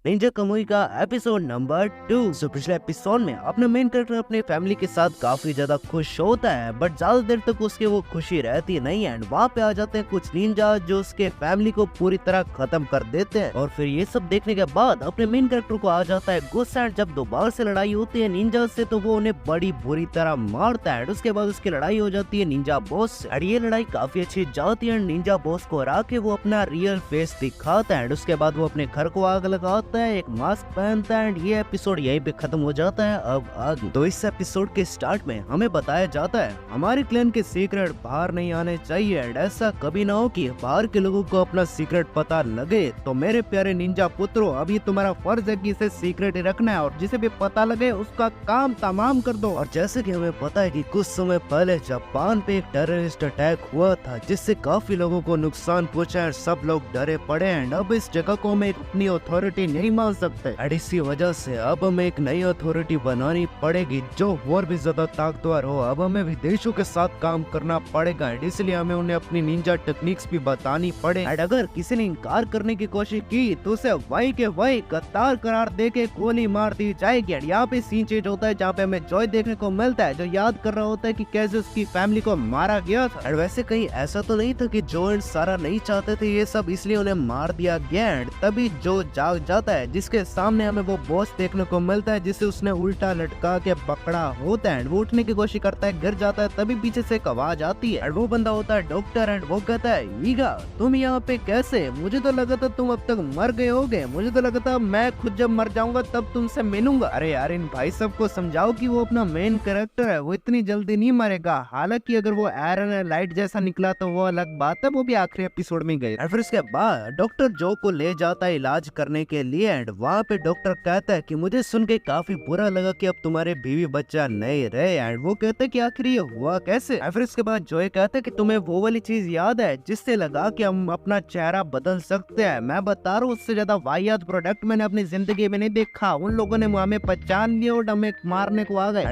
Ninja कमुई का episode number 2। पिछले episode में अपना मेन कैरेक्टर अपने फैमिली के साथ काफी ज्यादा खुश होता है, बट ज्यादा देर तक उसके वो खुशी रहती नहीं है। एंड वहाँ पे आ जाते हैं कुछ निंजा जो उसके फैमिली को पूरी तरह खत्म कर देते हैं। और फिर ये सब देखने के बाद अपने मेन कैरेक्टर को आ जाता है गुस्सा। जब दोबारा से लड़ाई होती है निंजा से तो वो उन्हें बड़ी बुरी तरह मारता है। उसके बाद उसकी लड़ाई हो जाती है निंजा बॉस से। और ये लड़ाई काफी अच्छी जाती है। निंजा बॉस को हरा के वो अपना रियल फेस दिखाता है। उसके बाद वो अपने घर को आग लगाता है, एक मास्क पहनता है। एंड ये एपिसोड यहीं पे खत्म हो जाता है। अब आगे तो इस एपिसोड के स्टार्ट में हमें बताया जाता है हमारे क्लैन के सीक्रेट बाहर नहीं आने चाहिए। एंड ऐसा कभी ना हो कि बाहर के लोगों को अपना सीक्रेट पता लगे। तो मेरे प्यारे निंजा पुत्रों, अभी तुम्हारा फर्ज है कि इसे सीक्रेट ही रखना है और जिसे भी पता लगे उसका काम तमाम कर दो। और जैसे कि हमें पता है कि कुछ समय पहले जापान पे एक टेररिस्ट अटैक हुआ था जिससे काफी लोगों को नुकसान पहुंचा है। सब लोग डरे पड़े हैं। अब इस जगह को हमें अपनी अथॉरिटी नहीं मान सकते। और इसी वजह से अब हमें एक नई अथॉरिटी बनानी पड़ेगी जो और भी ज्यादा ताकतवर हो। अब हमें विदेशों के साथ काम करना पड़ेगा। इसलिए हमें उन्हें अपनी निंजा टेक्निक्स भी बतानी पड़े। और अगर किसी ने इनकार करने की कोशिश की तो उसे वही के वही कतार करार दे के गोली मार दी जाएगी। यहाँ पे सीन चेंज होता है जहाँ पे हमें जॉय देखने को मिलता है जो याद कर रहा होता है कि कैसे उसकी फैमिली को मारा गया था। और वैसे कहीं ऐसा तो नहीं था कि जो एंड सारा नहीं चाहते थे ये सब, इसलिए उन्हें मार दिया गया। तभी जो जाग जाता है जिसके सामने हमें वो बॉस देखने को मिलता है जिसे उसने उल्टा लटका के पकड़ा होता है। वो उठने की कोशिश करता है, गिर जाता है। तभी पीछे से एक आवाज आती है और वो बंदा होता है डॉक्टर। एंड वो कहता है ईगा तुम यहाँ पे कैसे? मुझे तो लगा था तुम अब तक मर गए होगे। मुझे तो लगा था मैं खुद जब मर जाऊंगा तब तुमसे मिलूंगा। अरे यार इन भाई सबको समझाओ कि वो अपना मेन कैरेक्टर है, वो इतनी जल्दी नहीं मरेगा। हालांकि अगर वो आयरन लाइट जैसा निकला तो वो अलग बात है, वो भी आखिरी एपिसोड में गए। फिर उसके बाद डॉक्टर जो को ले जाता है इलाज करने के लिए। एंड वहाँ पे डॉक्टर कहता है कि मुझे सुन के काफी बुरा लगा कि अब तुम्हारे बीवी बच्चा नहीं रहे। एंड वो कहते हैं कि आखिर ये हुआ कैसे? फिर उसके बाद जोए कहता है कि तुम्हें वो वाली चीज याद है जिससे लगा कि हम अपना चेहरा बदल सकते हैं? मैं बता रहा हूँ उससे ज्यादा वाहियात प्रोडक्ट मैंने अपनी जिंदगी में नहीं देखा। उन लोगों ने हमें पहचान लिया और हमें मारने को आ गए।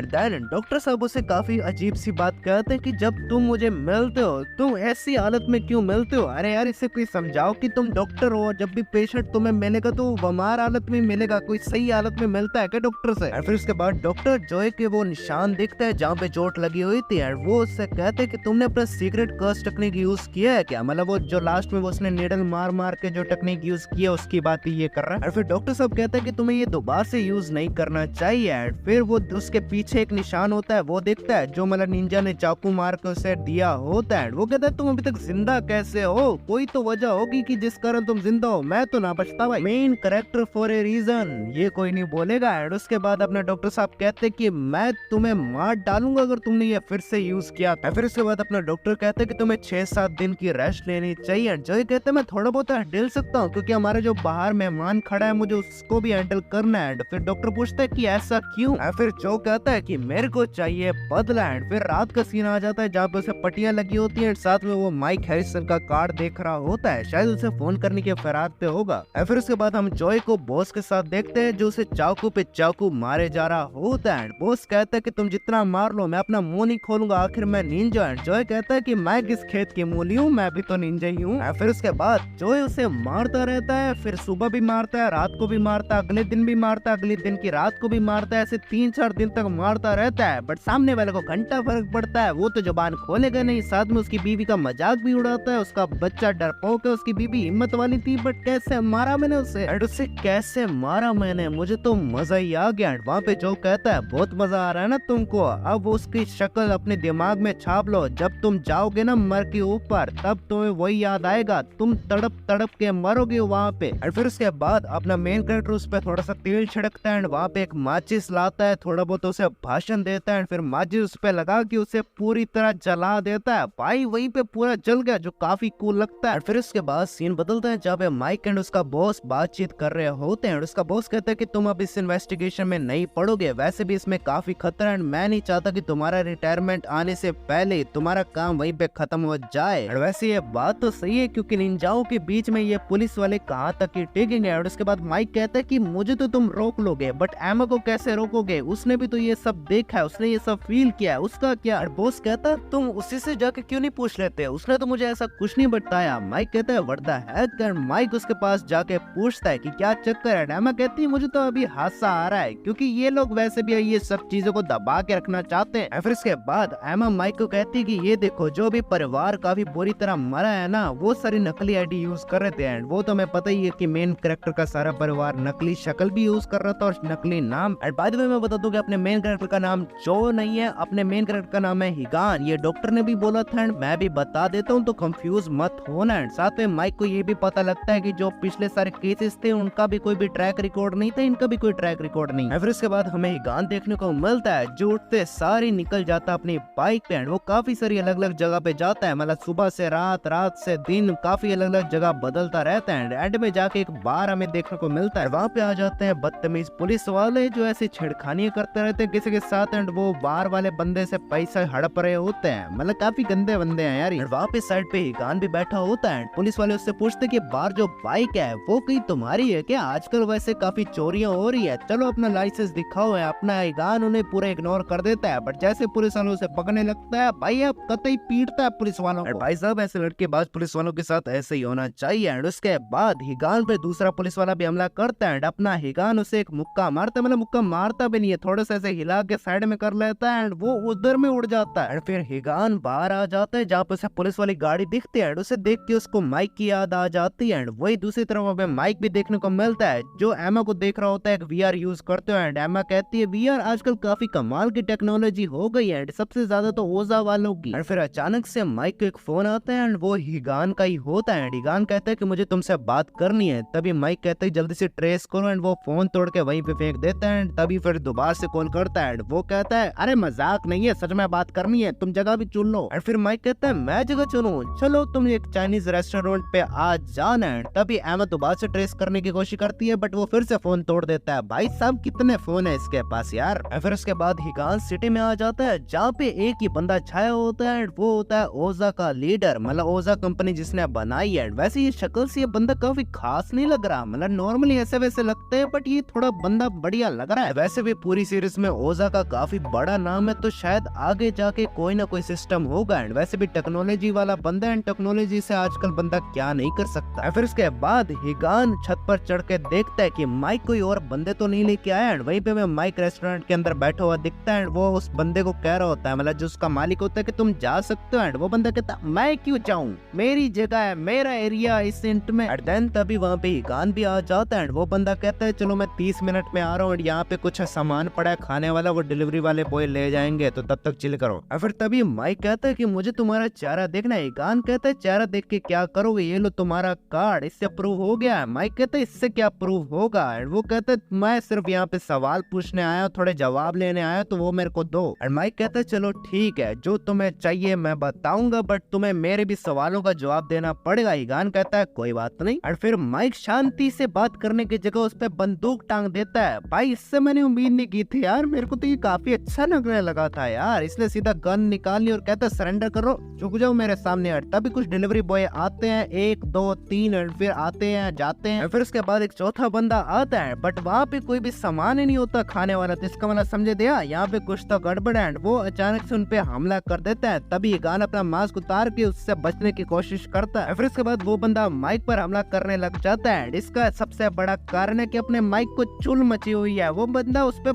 डॉक्टर साहब उसे काफी अजीब सी बात कहते हैं कि जब तुम मुझे मिलते हो तुम ऐसी हालत में क्यों मिलते हो? अरे यार इसे कोई समझाओ कि तुम डॉक्टर हो, जब भी पेशेंट तुम्हें मिलेगा तो बीमार हालत में मिलेगा, कोई सही हालत में मिलता है क्या डॉक्टर से? और फिर उसके बाद डॉक्टर जोए के वो निशान दिखता है जहाँ पे चोट लगी हुई थी। और वो उससे कहते हैं कि तुमने अपना सीक्रेट कर्स टेक्निक यूज किया है क्या? मतलब वो जो लास्ट में वो उसने नीडल मार मार के जो टेक्निक यूज किया उसकी बात ये कर रहा है। और फिर डॉक्टर साहब कहते हैं कि तुम्हें ये दोबारा से यूज नहीं करना चाहिए। फिर वो उसके पीछे एक निशान होता है वो दिखता है जो मतलब निंजा ने चाकू मार के उसे दिया होता है। वो कहता है तुम अभी तक जिंदा कैसे हो? कोई तो वजह होगी कि जिस कारण तुम जिंदा हो। मैं तो ना बचता भाई, main character for a reason, ये कोई नहीं बोलेगा। एंड उसके बाद अपना डॉक्टर साहब कहते हैं कि मैं तुम्हें मार डालूंगा अगर तुमने ये फिर से यूज किया। फिर उसके बाद अपना डॉक्टर कहते हैं कि तुम्हें 6-7 दिन की रेस्ट लेनी चाहिए। जो कहते हैं मैं थोड़ा बहुत हैंडल सकता हूँ क्योंकि हमारे जो बाहर मेहमान खड़ा है मुझे उसको भी हैंडल करना है। फिर डॉक्टर पूछता है कि ऐसा क्यों? फिर जो कहता है कि मेरे को चाहिए बदला। फिर रात का सीन आ जाता है जहाँ पे उसे पट्टियां लगी होती है। साथ में वो माइक हैरिसन का कार्ड देख रहा होता है, शायद उसे फोन करने के फराद पे होगा। फिर उसके बाद हम जॉय को बॉस के साथ देखते हैं जो उसे चाकू पे चाकू मारे जा रहा होता है। बॉस कहता है कि तुम जितना मार लो मैं अपना मुंह नहीं खोलूंगा, आखिर मैं निंजा। जॉय कहता है कि मैं किस खेत की मूली हूँ, मैं भी तो निंजा ही हूँ। फिर उसके बाद जॉय उसे मारता रहता है, फिर सुबह भी मारता है, रात को भी मारता है, अगले दिन भी मारता है, अगले दिन की रात को भी मारता है। ऐसे 3-4 दिन तक मारता रहता है। बट सामने वाले को घंटा फर्क पड़ता है, वो तो जुबान खोलेगा नहीं। साथ में उसकी बीवी का मजाक भी उड़ाता है। उसका बच्चा डरपोक है, उसकी बीवी हिम्मत वाली थी, बट कैसे मारा मैंने उसे? उससे कैसे मारा मैंने, मुझे तो मजा ही आ गया। वहाँ पे जो कहता है बहुत मजा आ रहा है ना तुमको, अब उसकी शक्ल अपने दिमाग में छाप लो। जब तुम जाओगे ना मर के ऊपर तब तुम्हें वही याद आएगा, तुम तड़प तड़प के मरोगे वहाँ पे। और फिर उसके बाद अपना मेन कैरेक्टर उस पर थोड़ा सा तेल छिड़कता है। वहाँ पे एक माचिस लाता है, थोड़ा बहुत उसे भाषण देता है। फिर माचिस उस पे लगा के उसे पूरी तरह जला देता है। भाई वहीं पे पूरा जल गया जो काफी कूल लगता है। फिर उसके बाद सीन बदलता है जहाँ पे माइक एंड उसका बॉस बातचीत कर रहे होते हैं। उसका बॉस कहता है कि तुम अब इस इन्वेस्टिगेशन में नहीं पड़ोगे, वैसे भी इसमें काफी खतरा है। मैं नहीं चाहता कि तुम्हारा रिटायरमेंट आने से पहले तुम्हारा काम वहीं पे खत्म हो जाए। और वैसे ये बात तो सही है क्योंकि निंजाओं के बीच में ये पुलिस वाले कहाँ तक ही टिकेंगे। और उसके बाद माइक कहता है कि मुझे तो तुम रोक लोगे बट एमा को कैसे रोकोगे? उसने भी तो ये सब देखा है, उसने ये सब फील किया है, उसका क्या? और बॉस कहता है तुम उसी से जाके क्यों नहीं पूछ लेते, उसने तो मुझे ऐसा कुछ नहीं बताया। माइक कहता है वर्दा है। माइक उसके पास जाके पूछता है कि क्या चक्कर है। एमा कहती है मुझे तो अभी हादसा आ रहा है क्योंकि ये लोग वैसे भी ये सब चीजों को दबा के रखना चाहते हैं। फिर इसके बाद एमा माइक को कहती है कि ये देखो जो भी परिवार काफी बुरी तरह मरा है ना, वो सारी नकली आईडी यूज कर रहे थे। एंड वो तो हमें पता ही है कि मेन कैरेक्टर का सारा परिवार नकली शक्ल भी यूज कर रहा था और नकली नाम। एंड बाय द वे मैं बता दूं कि अपने मेन कैरेक्टर का नाम जो नहीं है, अपने मेन कैरेक्टर का नाम है हिगान। ये डॉक्टर ने भी बोला था एंड मैं भी बता देता हूँ, तो कंफ्यूज मत होना। एंड साथ में माइक को ये भी पता लगता है कि जो पिछले सारे केसेस थे उनका भी कोई भी ट्रैक रिकॉर्ड नहीं था, इनका भी कोई ट्रैक रिकॉर्ड नहीं है। फिर इसके बाद हमें हिगान देखने को मिलता है जो उठते सारी निकल जाता अपनी बाइक पे। वो काफी सारी अलग अलग जगह पे जाता है, मतलब सुबह से रात, रात से दिन, काफी अलग अलग जगह बदलता रहता है। एंड में जाके एक बार हमें देखने को मिलता है, वहाँ पे आ जाते हैं बदतमीज पुलिस वाले जो ऐसे छेड़खानी करते रहते हैं किसी के साथ। एंड वो बार वाले बंदे से पैसा हड़प रहे होते हैं, मतलब काफी गंदे बंदे हैं यार। वहाँ पे साइड पे हिगान भी बैठा होता है। पुलिस वाले उससे पूछते कि बार जो बाइक है वो कहीं तुम्हारी है क्या? आजकल वैसे काफी चोरियां हो रही है, चलो अपना लाइसेंस दिखाओ। है अपना हिगान उन्हें पूरा इग्नोर कर देता है, बट जैसे पुलिस वालों से पकड़ने लगता है भाई अब कतई पीटता है पुलिस वालों को। भाई साहब ऐसे लड़केबाज पुलिस वालों के साथ ऐसे ही होना चाहिए। एंड उसके बाद हिगान पे दूसरा पुलिस वाला भी हमला करता है। अपना हिगान उसे एक मुक्का मारता है, मतलब मुक्का मारता भी नहीं है, थोड़ा सा ऐसे हिला के साइड में कर लेता है एंड वो उधर में उड़ जाता है। फिर हिगान बाहर आ जाता है जहाँ पे उसे पुलिस वाली गाड़ी दिखती है। उसे देख के उसको माइक की याद आ जाती है। वही दूसरी तरफ हमें माइक भी देखने को मिलता है जो एमा को देख रहा होता है वीआर यूज करते हुए। एमा कहती है वीआर आजकल काफी कमाल की टेक्नोलॉजी हो गई है, सबसे ज्यादा तो ओजा वालों की। और फिर अचानक से माइक को एक फोन आता है एंड वो हिगान का ही होता है। हिगान कहता है कि मुझे तुमसे बात करनी है। तभी माइक कहता है जल्दी से ट्रेस करो एंड वो फोन तोड़ के वहीं पे फेंक देता है। तभी फिर दोबारा से कॉल करता है। वो कहता है अरे मजाक नहीं है, सच में बात करनी है, तुम जगह भी चुन लो। और फिर माइक कहता है मैं जगह चुनूं, चलो तुम एक चाइनीज रेस्टोरेंट पे आ जाना है। तभी एमा दोबारा से ट्रेस करने की कोशिश करती है बट वो फिर से फोन तोड़ देता है। भाई साहब कितने फोन है इसके पास यार। फिर उसके बाद हिगान सिटी में आ जाता है जहाँ पे एक ही बंदा छाया होता है, वो होता है ओजा का लीडर, मतलब ओजा कंपनी जिसने बनाई है। वैसे ये शक्ल से ये बंदा काफी खास नहीं लग रहा, मतलब नॉर्मली ऐसे वैसे लगते हैं बट ये थोड़ा बंदा बढ़िया लग रहा है। वैसे भी पूरी सीरीज में ओजा का काफी बड़ा नाम है, तो शायद आगे जाके कोई ना कोई सिस्टम होगा। एंड वैसे भी टेक्नोलॉजी वाला बंदा है, टेक्नोलॉजी से आजकल बंदा क्या नहीं कर सकता। फिर उसके बाद हिगान छत पर चढ़ के देखता है कि माइक कोई और बंदे तो नहीं लेके आया। एंड वहीं पे मैं माइक रेस्टोरेंट के अंदर बैठा हुआ दिखता है। वो उस बंदे को कह रहा होता है, मतलब जो उसका मालिक होता है कि तुम जा सकते हो। एंड वो बंदा कहता है मैं क्यों जाऊं, मेरी जगह है, मेरा एरिया इस सेंट में। एंड देन तभी वहाँ पे हिगान भी आ जाता है। वो बंदा कहता है चलो मैं 30 मिनट में आ रहा हूँ, यहाँ पे कुछ सामान पड़ा है खाने वाला, वो डिलीवरी वाले बॉय ले जाएंगे, तो तब तक चिल करो। और फिर तभी माइक कहता है कि मुझे तुम्हारा चेहरा देखना है। हिगान कहता है चेहरा देख के क्या करोगे, ये लो तुम्हारा कार्ड, इससे प्रूव हो गया। माइक कहता है इससे क्या प्रूव होगा। वो कहता है मैं सिर्फ यहाँ पे सवाल पूछने आया, थोड़े जवाब लेने आया, तो वो मेरे को दो। और माइक कहता है चलो ठीक है, जो तुम्हें चाहिए मैं बताऊंगा, बट तुम्हें मेरे भी सवालों का जवाब देना पड़ेगा। हिगान कहता है कोई बात नहीं। और फिर माइक शांति से बात करने की जगह उस पर बंदूक टांग देता है। भाई इससे मैंने उम्मीद नहीं की थी यार, मेरे को तो ये काफी अच्छा लगने लगा था यार। इसलिए सीधा गन निकाल ली और कहता है सरेंडर करो, झुक जाओ मेरे सामने। यार तभी कुछ डिलीवरी बॉय आते हैं, 1 2 3, और फिर आते हैं जाते हैं। फिर उसके बाद एक चौथा बंदा आता है, बट वहाँ पे कोई भी सामान ही नहीं होता खाने वाला, तो इसका मतलब समझे दिया यहाँ पे कुछ तो गड़बड़ है। वो अचानक से उन पे हमला कर देता है। तभी हिगान अपना मास्क उतार के उससे बचने की कोशिश करता है। फिर इसके बाद वो बंदा माइक पर हमला करने लग जाता है। इसका सबसे बड़ा कारण है कि अपने माइक को चुल मची हुई है। वो बंदा उस पे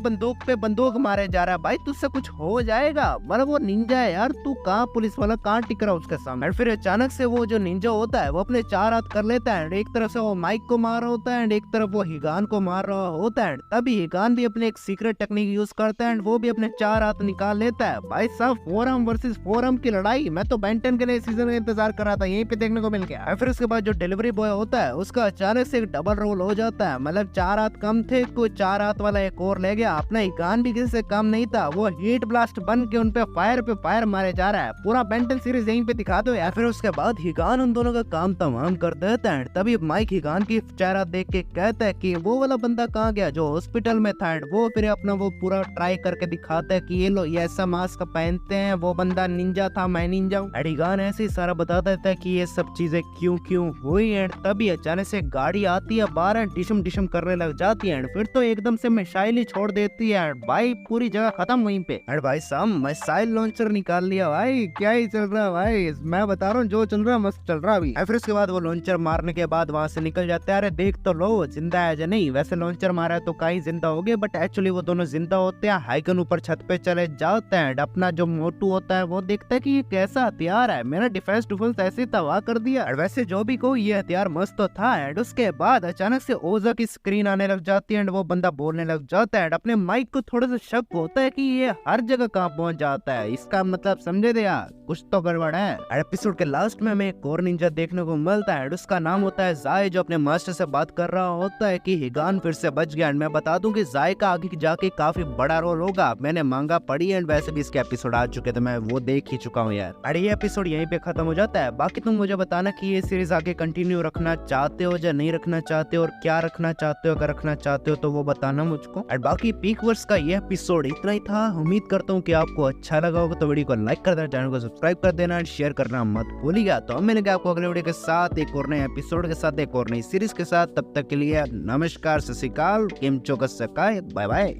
बंदूक मारे जा रहा है। भाई तुझसे कुछ हो जाएगा, मतलब वो निंजा है यार, तू कहाँ पुलिस वाला कहाँ टिक रहा उसके सामने। फिर अचानक से वो जो निंजा होता है वो अपने 4 हाथ कर लेता है। एक तरफ से वो माइक को मार रहा होता है, एक तरफ वो हिगान को मार रहा होता है। तभी हिगान भी अपने एक सीक्रेट टेक्निक यूज करता है, वो भी अपने 4 हाथ निकाल लेता है। भाई साहब फोरम वर्सेस फोरम की लड़ाई, मैं तो बेंटन के नए सीजन का इंतजार कर रहा था, यहीं पे देखने को मिल गया। फिर उसके बाद जो डिलीवरी बॉय होता है उसका अचानक से एक डबल रोल हो जाता है, मतलब 4 हाथ कम थे, कोई 4 हाथ वाला एक और ले गया। अपना हिगान भी किसी से कम नहीं था, वो हीट ब्लास्ट बन के उन पे फायर मारे जा रहा है। पूरा बेंटन सीरीज यहीं पे दिखा दो यार। फिर उसके बाद हिगान उन दोनों का काम तमाम कर देता है। तभी माइक हिगान की चेहरा देख के कहता है कि वो वाला बंदा कहाँ गया जो हॉस्पिटल में था। वो फिर अपना वो पूरा ट्राई करके दिखाता है कि ये लो ये ऐसा मास्क पहनते हैं, वो बंदा निंजा था, मैं निंजा हूँ। हिगान ऐसे ही सारा बता देता है कि ये सब चीजें क्यों हुई। एंड तभी अचानक से गाड़ी आती है, बाहर डिशम करने लग जाती है। फिर तो एकदम से मिसाइल ही छोड़ देती है। भाई पूरी जगह खत्म वहीं पे। अरे भाई साहब मिसाइल लॉन्चर निकाल लिया भाई, क्या ही चल रहा है भाई, मैं बता रहा हूँ जो चल रहा है मस्त चल रहा है अभी। फिर उसके बाद वो लॉन्चर मारने के बाद वहाँ से निकल जाते हैं। अरे देख तो लो जिंदा है या नहीं। वैसे लॉन्चर मारा है तो कहीं जिंदा हो गए, बट एक्चुअली वो दोनों जिंदा होते हैं। हाइकन ऊपर छत पे चले जाते हैं, अपना जो मोटू होता है वो देखता है कि ये कैसा हथियार है, मेरा डिफेंस डिफेंस ऐसे तबाह कर दिया। और वैसे जो भी को ये हथियार मस्त तो था। एंड उसके बाद अचानक से ओजा की स्क्रीन आने लग जाती है एंड वो बंदा बोलने लग जाता है। अपने माइक को थोड़ा सा शक होता है कि ये हर जगह कहाँ पहुंच जाता है, इसका मतलब समझे थे यार, कुछ तो गड़बड़ है। एपिसोड के लास्ट में हमें एक और निंजा देखने को मिलता है, उसका नाम होता है जाय, जो अपने मास्टर से बात कर रहा होता है कि हिगान फिर से बच गया। एंड मैं बता दूं कि जाय का आगे जाके काफी बड़ा रोल होगा। मैंने मांगा पढ़ी एंड वैसे भी इसके एपिसोड आ चुके थे, मैं वो देख ही चुका हूँ यार। और ये एपिसोड यहीं पे खत्म हो जाता है। बाकी तुम मुझे बताना कि ये सीरीज आगे कंटिन्यू रखना चाहते हो या नहीं रखना चाहते हो, और क्या रखना चाहते हो। अगर रखना चाहते हो तो वो बताना मुझको। और बाकी पीक वर्स का ये एपिसोड इतना ही था। उम्मीद करता हूँ कि आपको अच्छा लगा होगा, तो वीडियो को लाइक कर देना, चैनल को सब्सक्राइब कर देना एंड शेयर करना मत भूलिएगा। तो हम मिलेंगे आपको अगले वीडियो के साथ, एक और नए एपिसोड के साथ, एक और नई सीरीज के साथ। तब तक के लिए नमस्कार, सत श्री अकाल, किम चोकस सकाय, बाय बाय।